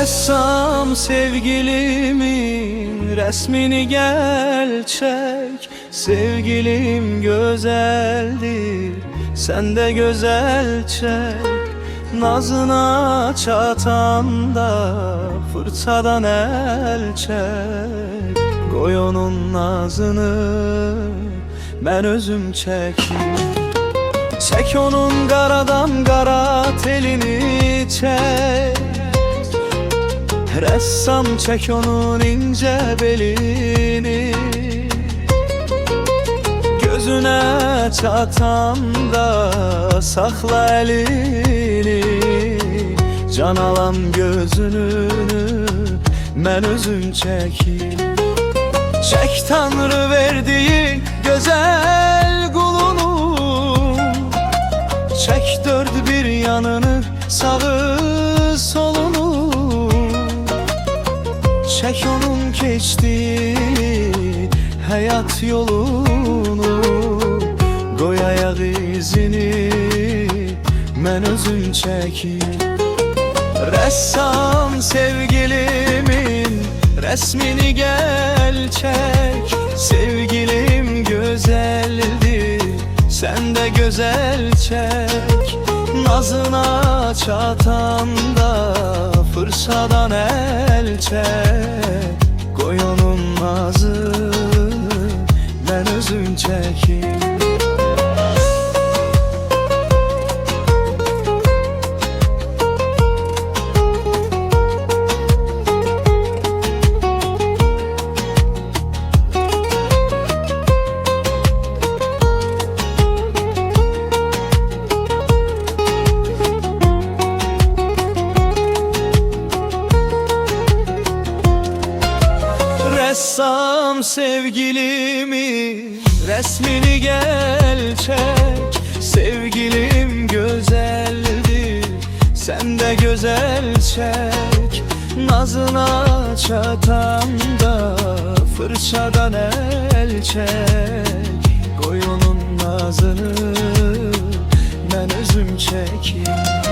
Ressam sevgilimin resmini gel çek. Sevgilim güzeldir, sen de güzel çek. Nazına çatanda fırçadan el çek. Koy onun nazını ben özüm çekeyim. Çek onun qaradan qara telini çek. Ressam çek onun ince belini. Gözüne çatanda sakla elini. Can alam gözünü mən özüm çekeyim. Çek Tanrı verdiği güzel kulunu. Çek dört bir yanını, sağı solunu. Çek onun keçtiği hayat yolunu. Koy ayak izini mən özüm çekeyim. Ressam sevgilimin resmini gel çek. Sevgilim güzeldir, sen de güzel çek. Nazına çatanda fırçadan el çek. Koy onun nazını ben özüm çekeyim. Ressam sevgilimi resmini gel çek. Sevgilim güzeldir, sen de güzel çek. Nazına çatanda fırçadan el çek. Koy onun nazını ben özüm çekeyim.